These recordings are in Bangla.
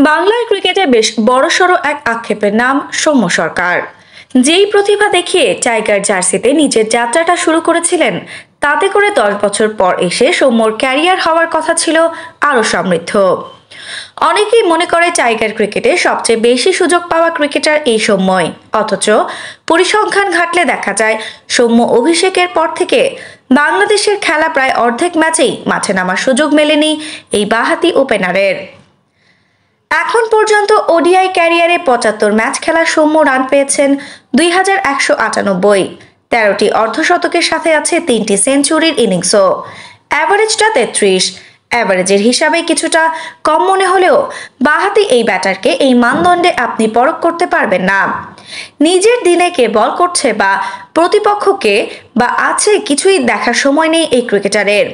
বাংলার ক্রিকেটে বেশ বড়সড় এক আক্ষেপের নাম সৌম্য সরকার। যেই প্রতিভা দেখিয়ে টাইগার জার্সিতে নিজের যাত্রাটা শুরু করেছিলেন, তাতে করে 10 বছর পর এসে সৌম্যর ক্যারিয়ার হওয়ার কথা ছিল আরও সমৃদ্ধ। অনেকেই মনে করে টাইগার ক্রিকেটে সবচেয়ে বেশি সুযোগ পাওয়া ক্রিকেটার এই সৌম্যই, অথচ পরিসংখ্যান ঘাটলে দেখা যায় সৌম্য অভিষেকের পর থেকে বাংলাদেশের খেলা প্রায় অর্ধেক ম্যাচেই মাঠে নামার সুযোগ মেলেনি এই বাঁহাতি ওপেনারের। এখন পর্যন্ত ওডিআই ক্যারিয়ারে 75 ম্যাচ খেলা সৌম্য রান পেয়েছেন 2198, 13টি অর্ধশতকের সাথে আছে 3টি সেঞ্চুরির ইনিংসও। অ্যাভারেজটা 33। অ্যাভারেজের হিসাবে কিছুটা কম মনে হলেও বাঁহাতি এই ব্যাটারকে এই মানদণ্ডে আপনি পরখ করতে পারবেন না। নিজের দিনে কে বল করছে বা প্রতিপক্ষকে বা আছে কিছুই দেখার সময় নেই এই ক্রিকেটারের।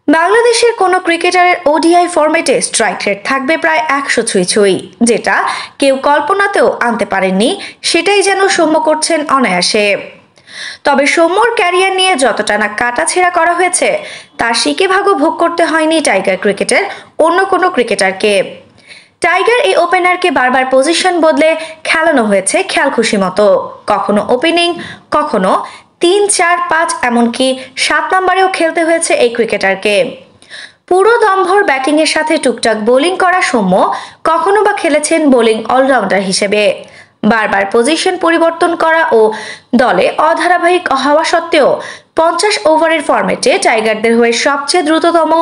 বাংলাদেশের কোনো ক্রিকেটারের ওডিআই ফরম্যাটে স্ট্রাইক রেট থাকবে প্রায় 100 ছুঁই, যেটা কেউ কল্পনাতেও আনতে পারেননি। সেটাই যেন সৌম্য করছেন অনায়াসে। তবে সৌম্যর ক্যারিয়ার নিয়ে যতটা না কাটাছেঁড়া করা হয়েছে, তার সিকেভাগও ভোগ করতে হয়নি টাইগার ক্রিকেটের অন্য কোনো ক্রিকেটারকে। টাইগার এই ওপেনারকে বারবার পজিশন বদলে খেলানো হয়েছে খেয়ালখুশি মতো, কখনো ওপেনিং, কখনো 3, 4, 5, এমনকি 7 নম্বরেও খেলতে হয়েছে এই ক্রিকেটারকে। পুরো দমভর ব্যাটিংয়ের সাথে টুকটাক বোলিং করা সৌম্য কখনো বা খেলেছেন বোলিং অলরাউন্ডার হিসেবে। বারবার পজিশন পরিবর্তন করা ও দলে অধারাবাহিক হওয়া সত্ত্বেও 50 ওভারের ফরম্যাটে টাইগারদের হয়ে সবচেয়ে দ্রুততম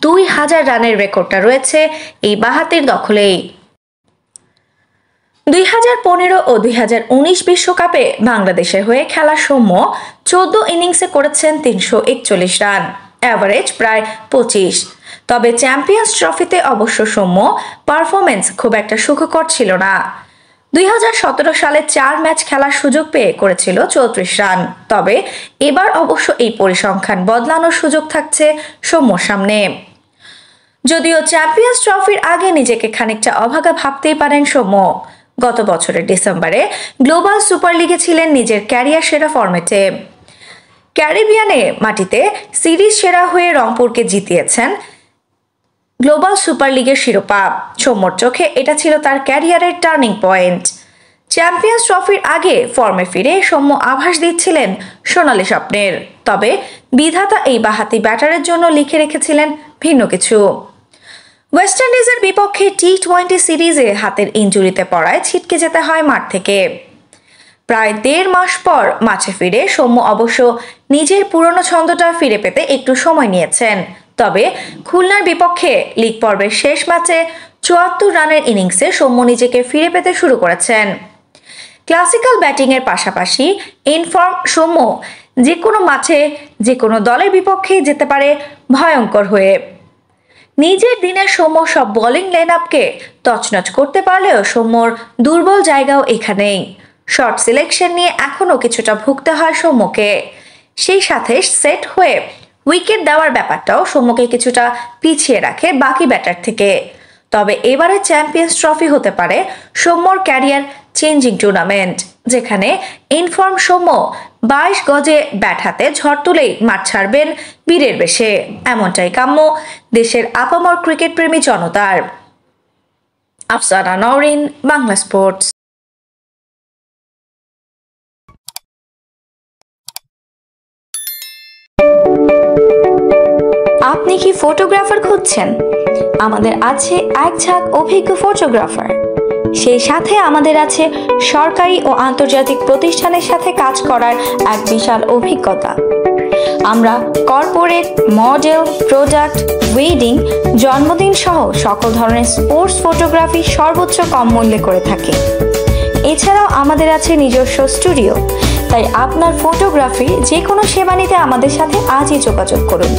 2000 রানের রেকর্ডটা রয়েছে এই বাঁহাতির দখলেই। 2015 ও 2019 বিশ্বকাপে বাংলাদেশের হয়ে খেলা সৌম্য 14 ইনিংসে করেছেন 341 রান, অ্যাভারেজ প্রায় 25। তবে চ্যাম্পিয়ন্স ট্রফিতে অবশ্য সৌম্য পারফরমেন্স খুব একটা সুখকর ছিল না। 2017 সালে 4 ম্যাচ খেলার সুযোগ পেয়ে করেছিল 34 রান। তবে এবার অবশ্য এই পরিসংখ্যান বদলানোর সুযোগ থাকছে সৌম্যর সামনে। যদিও চ্যাম্পিয়ন্স ট্রফির আগে নিজেকে খানিকটা অভাগা ভাবতেই পারেন সৌম্য। গত বছরের ডিসেম্বরে গ্লোবাল সুপার লিগে ছিলেন নিজের ক্যারিয়ার সেরা ফরম্যাটে। ক্যারিবিয়ানে মাটিতে সিরিজ সেরা হয়ে রংপুরকে জিতিয়েছেন গ্লোবাল সুপার লিগের শিরোপা। সৌম্যর চোখে এটা ছিল তার ক্যারিয়ারের টার্নিং পয়েন্ট। চ্যাম্পিয়ন্স ট্রফির আগে ফর্মে ফিরে সৌম্য আভাস দিচ্ছিলেন সোনালী স্বপ্নের। তবে বিধাতা এই বাঁহাতি ব্যাটারের জন্য লিখে রেখেছিলেন ভিন্ন কিছু। ওয়েস্ট ইন্ডিজের বিপক্ষে টি-20 সিরিজে হাতের ইনজুরিতে পড়ায় ছিটকে যেতে হয় মাঠ থেকে। প্রায় 1.5 মাস পর মাঠে ফিরে সৌম্য অবশ্য নিজের পুরনো ছন্দটা ফিরে পেতে একটু সময় নিয়েছেন। তবে খুলনার বিপক্ষে লিগ পর্বের শেষ ম্যাচে 74 রানের ইনিংসে সৌম্য নিজেকে ফিরে পেতে শুরু করেছেন। ক্লাসিক্যাল ব্যাটিংয়ের পাশাপাশি ইনফর্ম সৌম্য যে কোনো মাঠে যে কোনো দলের বিপক্ষে যেতে পারে ভয়ঙ্কর হয়ে। নিজের দিনে সৌম্য সব বোলিং লাইন আপকে তছনছ করতে পারলেও সৌম্যর দুর্বল জায়গাও এখানেই। শর্ট সিলেকশন নিয়ে এখনও কিছুটা ভুগতে হয় সৌম্যকে। সেই সাথে সেট হয়ে উইকেট দেওয়ার ব্যাপারটাও সৌম্যকে কিছুটা পিছিয়ে রাখে বাকি ব্যাটার থেকে। তবে এবারে চ্যাম্পিয়ন্স ট্রফি হতে পারে সৌম্যর ক্যারিয়ার চেঞ্জিং টুর্নামেন্ট, যেখানে ইনফর্ম সৌম্য 22 গজে ব্যাট হাতে ঝড় তুলেই মাঠ ছাড়বেন বীরের বেশে। এমনটাই কাম্য দেশের আপামর ক্রিকেট প্রেমী জনতার। আফসানা নওরিন, বাংলা স্পোর্টস। আপনি কি ফটোগ্রাফার খুঁজছেন? আমাদের আছে এক ঝাঁক অভিজ্ঞ ফটোগ্রাফার। সেই সাথে আমাদের আছে সরকারি ও আন্তর্জাতিক প্রতিষ্ঠানের সাথে কাজ করার এক বিশাল অভিজ্ঞতা। আমরা কর্পোরেট, মডেল, প্রোডাক্ট, ওয়েডিং, জন্মদিন সহ সকল ধরনের স্পোর্টস ফটোগ্রাফি সর্বোচ্চ কম মূল্যে করে থাকি। এছাড়াও আমাদের আছে নিজস্ব স্টুডিও। তাই আপনার ফটোগ্রাফির যে কোনো সেবা নিতে আমাদের সাথে আজই যোগাযোগ করুন।